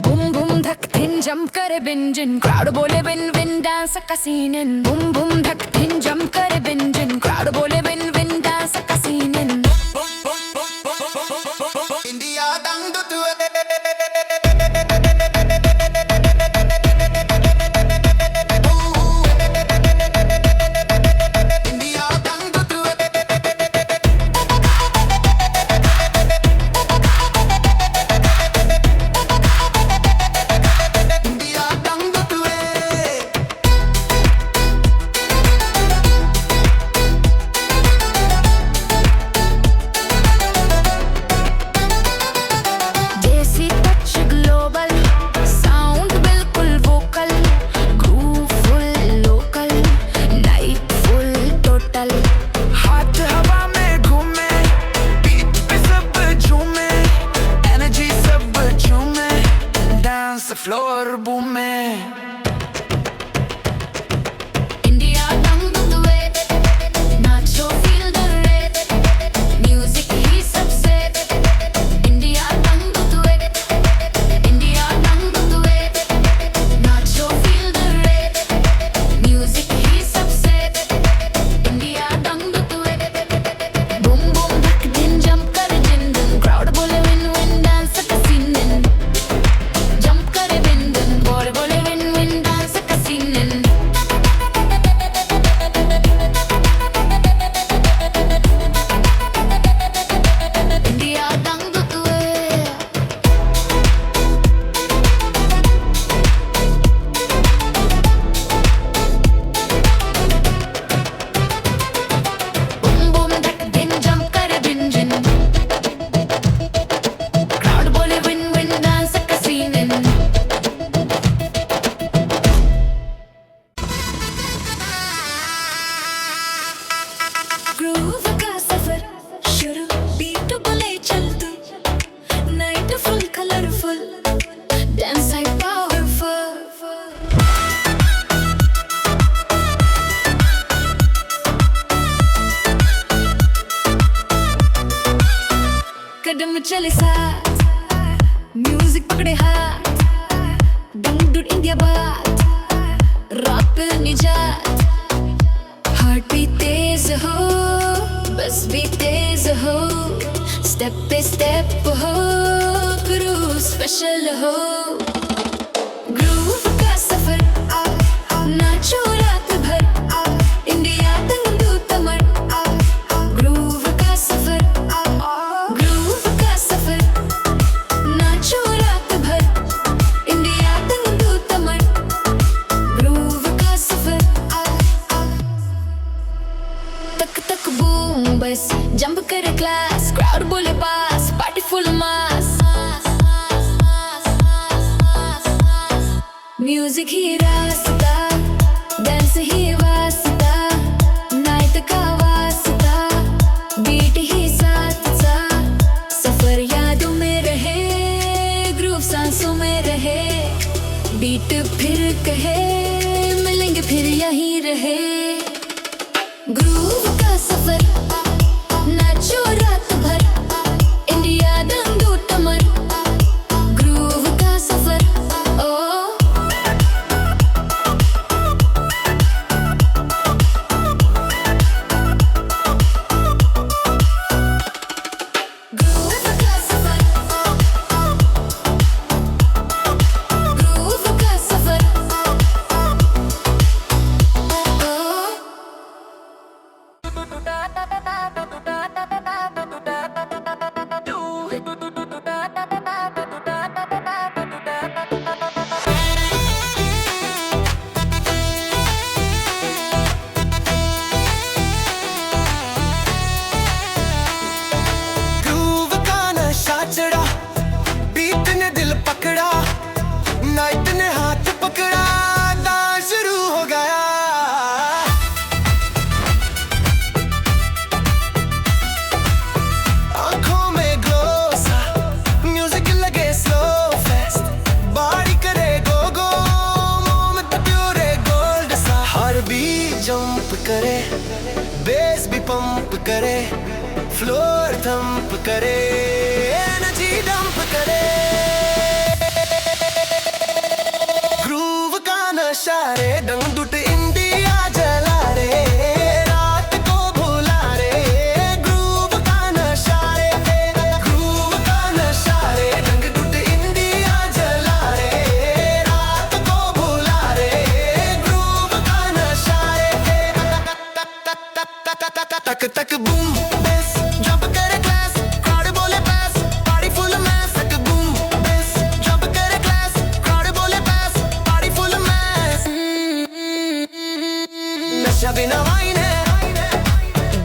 Boom boom धक थिन jump करे बिंजन crowd बोले win win dance का scene Boom boom धक थिन jump करे बिंजन crowd बोले win win dance का scene इंडिया दंग तुए इंडिया दंग तुए इंडिया दंग तुए देसी टच ग्लोबल साउंड बिल्कुल vocal groove full local night full total हाथ हवा में घूमे बीट पे सब झूमे एनर्जी सब झूमे डांस फ्लोर बूमे इंडिया दंग तुए नाचो फील द रेट म्यूजिक ही सबसे इंडिया दंग तुए इंडिया दंग तुए नाचो फील द रेट म्यूजिक ही सबसे India dangdut boom boom धक दिन जंप करे दिन दिन क्राउड बोले विन विन डांस का सीन जंप करे बिन दिन बोले विन विन डांस का scene India dangdut boom boom धक दिन जंप करे बिंजन क्राउड बोले विन विन डांस का सीन ग्रूव का सफर शुरू बीट बोले चल तू night full colourful dance high powerful कदम चले साथ, म्यूजिक पकड़े हाथ, डंग इंडिया बात, रात पे निजात, हार्ट भी तेज हो, बस भी तेज हो, स्टेप पे स्टेप हो, ग्रूव स्पेशल हो, ग्रूव का सफर, नाचो रात भर, इंडिया दंगू तमर, ग्रूव का सफर, ग्रूव का सफर, नाचो रात भर, इंडिया दंगू तमर, ग्रूव का सफर, तक तक बूम बस जंप करे क्लास, क्राउड बोले पास, पार्टी फुल मास, म्यूजिक ही रास्ता, डांस ही वास्ता, नाइट का वास्ता, बीट ही साथ सा, सफर यादों में रहे, ग्रूव सांसों में रहे, बीट फिर कहे, मिलेंगे फिर यहीं रहे, ग्रूव का सफर, नाचो रात भर, इंडिया दंगू तमर, ग्रूव का सफर, ओ ग्रूव का सफर, ग्रूव का सफर, ग्रूव का नशा चढ़ा, बीट ने दिल पकड़ा, नाइट ने हाथ पकड़ा, डांस शुरू हो गया, आंखों में ग्लो सा, म्यूजिक लगे स्लो फास्ट, बॉडी करे गो गो, मोमेंट प्योर गोल्ड सा, हर बीट जंप करे, बेस भी पंप करे, फ्लोर थंप करे, एनर्जी डंप करे, ग्रूव का नशा रे, डंग डुट इंडिया जला रे, रात को भुला रे, ग्रूव का नशा रे, ग्रूव का नशा रे, डंग डुट इंडिया जला रे, रात को भुला रे, ग्रूव का नशा रे, तक तक बूम बेस जंप करे क्लास, क्राउड बोले पास, पार्टी फुल मैस, तक बूम बेस जंप करे क्लास, क्राउड बोले पास, पार्टी फुल मैस, नशा बिना वाइन है,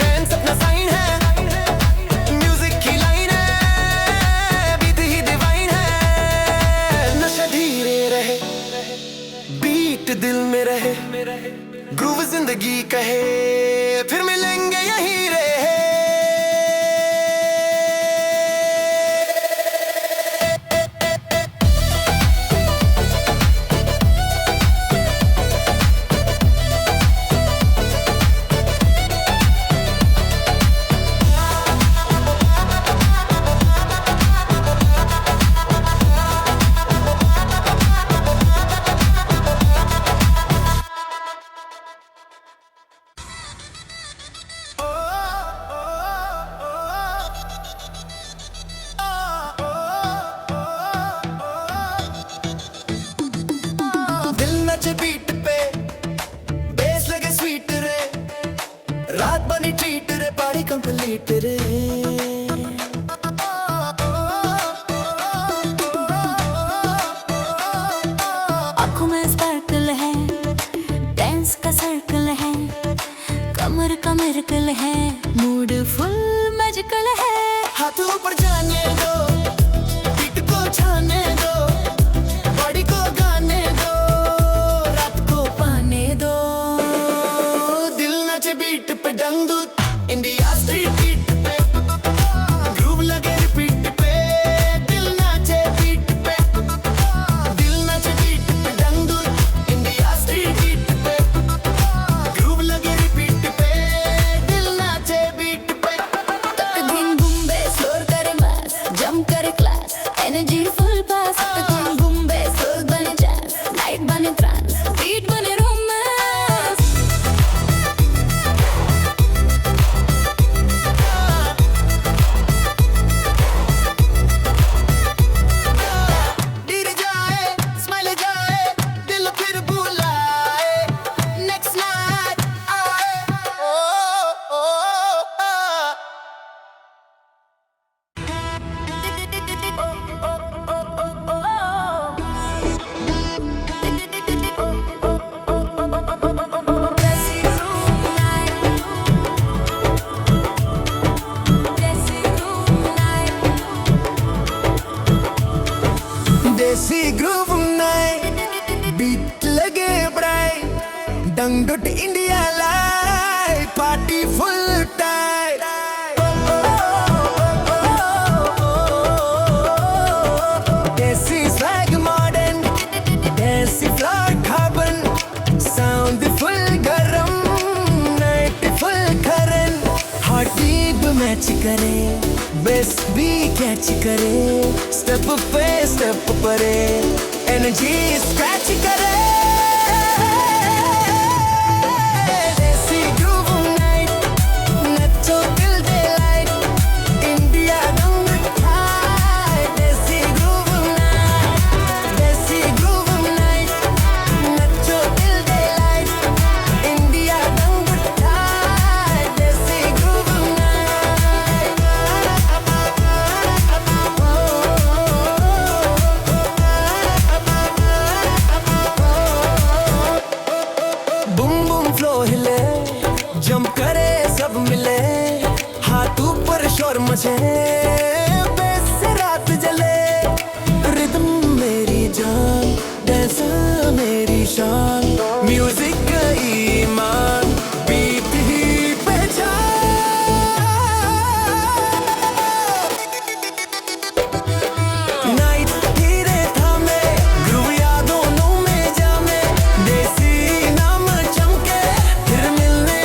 डांस अपना साइन है, म्यूजिक की लाइन है, बीट ही डिवाइन है, नशा धीरे रहे, बीट दिल में रहे, ग्रूव जिंदगी कहे, फिर मिलेंगे यहीं रहे, दिल नचे बीट पे, बेस लगे स्वीट रे, रात बनी ट्रीट रे, पार्टी कंप्लीट रे, आँखों में स्पार्कल है, डांस का सर्कल है, कमर का मिरकल है, मूड फुल मैजिकल है, हाथ ऊपर जाने दो, बीट को छाने दो, बॉडी को गाने दो, रात को पाने दो, दिल नचे बीट पे, डंग इंडिया स्ट्रीट बीट पे, ग्रूव लगे रिपीट पे, दिल नाचे बीट पे, दिल नाचे बीट पे, डंग इंडिया स्ट्रीट बीट पे, ग्रूव लगे रिपीट पे, दिल नाचे बीट पे, तक दिन बूम बेस फ्लोर करे मास, jump groove night beat lage bright dangdut India light party full tight desi swag modern desi floor carbon sound full garam night full current hot beat match करे bass भी catch करे step पे step परे energy scratch करे desi groove night नचो till daylight India दंग उठाए desi groove night नचो टिल डेलाइट इंडिया दंग उठाए देसी ग्रूव जंप करे सब मिले हाथ ऊपर शोर मचे बेस से रात जले रिदम मेरी जान डांस मेरी शान म्यूजिक ईमान बीट ही पहचान नाइट धीरे थामे ग्रूव यादों में जामे देसी नाम चमके फिर मिलने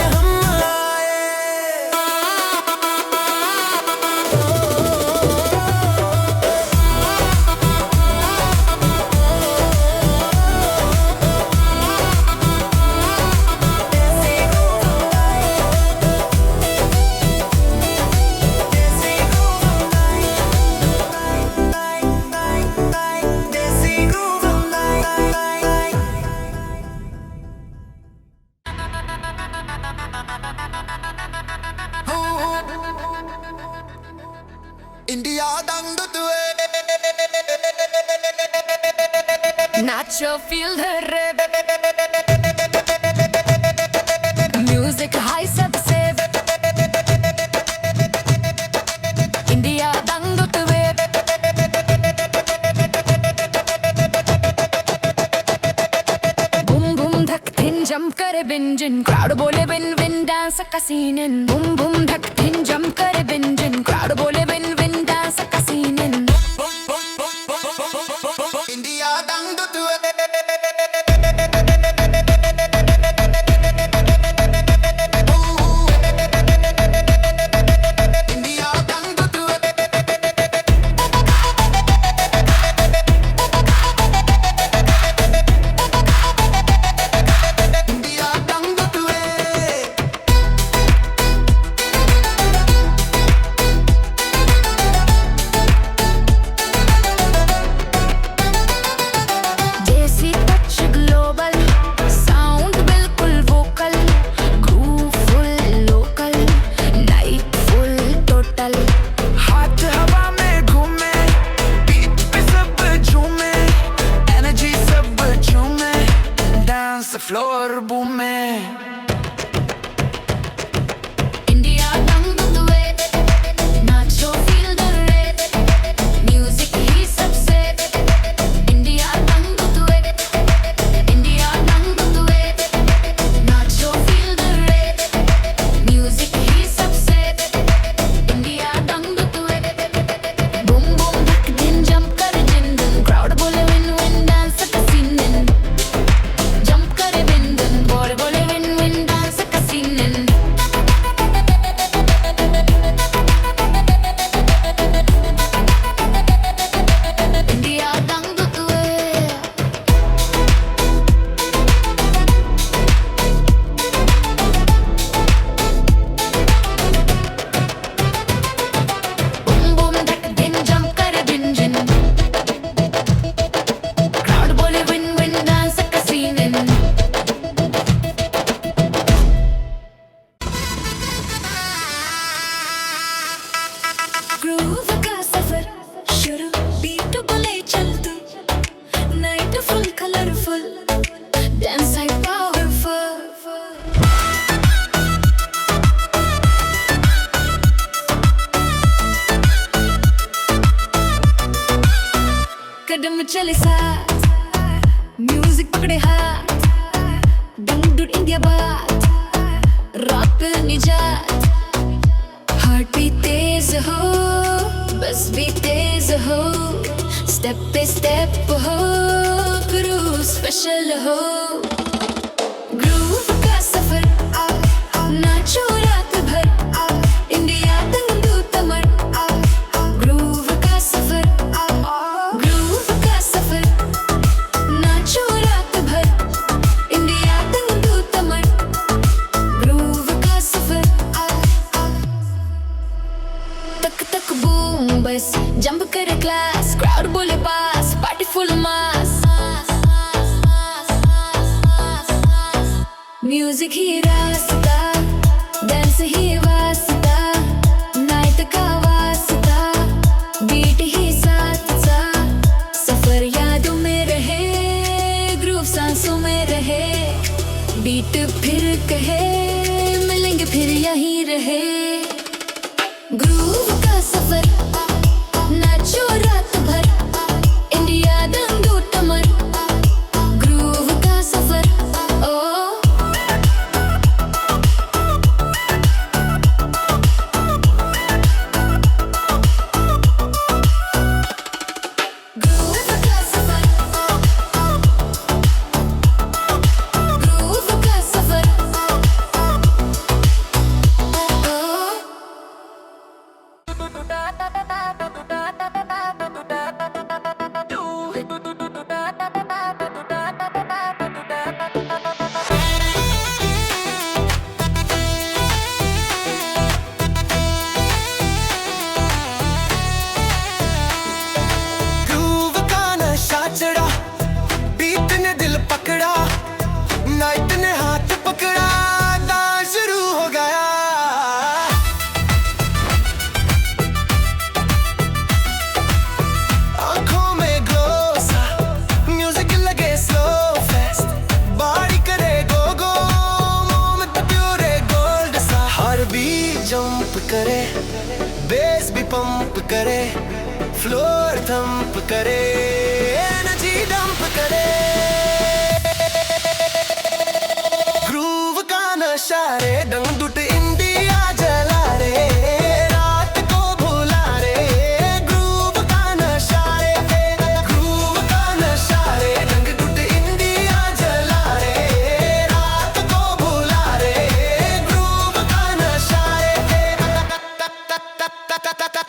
India dangdut Nacho feel the rhythm Music high सबसे India dangdut Boom boom धक थिन jump करे बिंजन crowd बोले win win dance का scene in boom boom धक थिन jump करे बिंजन crowd बोले win win dance का scene in India dangdut floor booming India dangdut Nacho feel the rhythm Music ही सबसे India dangdut India dangdut Nacho feel the rhythm Music ही सबसे India dangdut Boom boom धक दिन jump कर जिन दिन crowd बोले win win dance का scene in jump करे बिंदन बोले बोले win win dance का scene in India dangdut Boom boom धक दिन jump करे बिंजन crowd बोले win win dance का scene in Groove का सफर शुरू beat बोले चल तू night full colorful dance like powerful कदम चले साथ, म्यूजिक पकड़े हाथ, डंडुर इंडिया बात, रात पे निजात, हार्ट भी तेज हो, बस भी तेज हो, स्टेप पे स्टेप हो, ग्रूव स्पेशल हो, ग्रूव का सफर, नाचो रात भर, इंडिया दंगू तमर, ग्रूव का सफर, ग्रूव का सफर, नाचो रात भर, इंडिया दंगू तमर, ग्रूव का सफर, तक तक बूम बस जंप करे क्लास, क्राउड बोले पास, पार्टी फुल मास, म्यूजिक ही रास्ता, डांस ही वास्ता, नाइट का वास्ता, बीट ही साथ सा, सफर यादों में रहे, ग्रूव सांसों में रहे, बीट फिर कहे, मिलेंगे फिर यहीं रहे, ग्रूव का सफर, नाचो रात भर, इंडिया दंगू तमर, ग्रूव का सफर, ओ ग्रूव का सफर, ग्रूव का सफर, ग्रूव का नशा चढ़ा, बीट ने दिल पकड़ा, नाइट ने हाथ पकड़ा, डांस शुरू हो गया, आंखों में ग्लो सा, म्यूजिक लगे स्लो फेस्ट, बॉडी करे गो गो, मोमेंट प्योरे गोल्ड सा, हर बीट जंप करे, बेस भी पंप करे, फ्लोर थंप करे, एनर्जी डंप करे, ग्रूव का नशा रे, दंगुट इंडिया जला रे, रात को भुला रे, ग्रूव का नशा रे, ग्रूव का नशा रे, दंगुट इंडिया जला रे, रात को भुला रे, ग्रूव का नशा रे,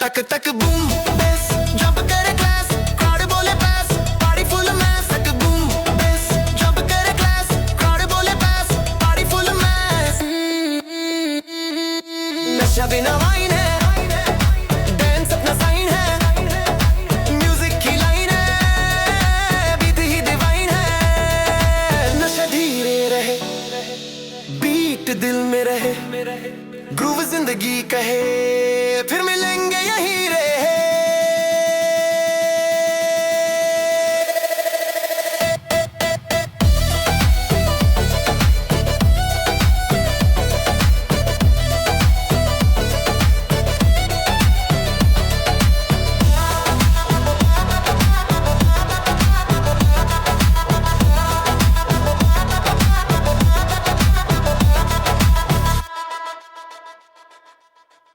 तक तक बूम बेस जंप करे क्लास, क्राउड बोले पास, पार्टी फुल मैस, तक बूम बेस जंप करे क्लास, क्राउड बोले पास, पार्टी फुल मैस, नशा बिना वाइन है, डांस अपना साइन है, म्यूजिक की लाइन है, बीट ही डिवाइन है, नशा धीरे रहे, बीट दिल में रहे, ग्रूव जिंदगी कहे, फिर मिलेंगे यहीं रहे।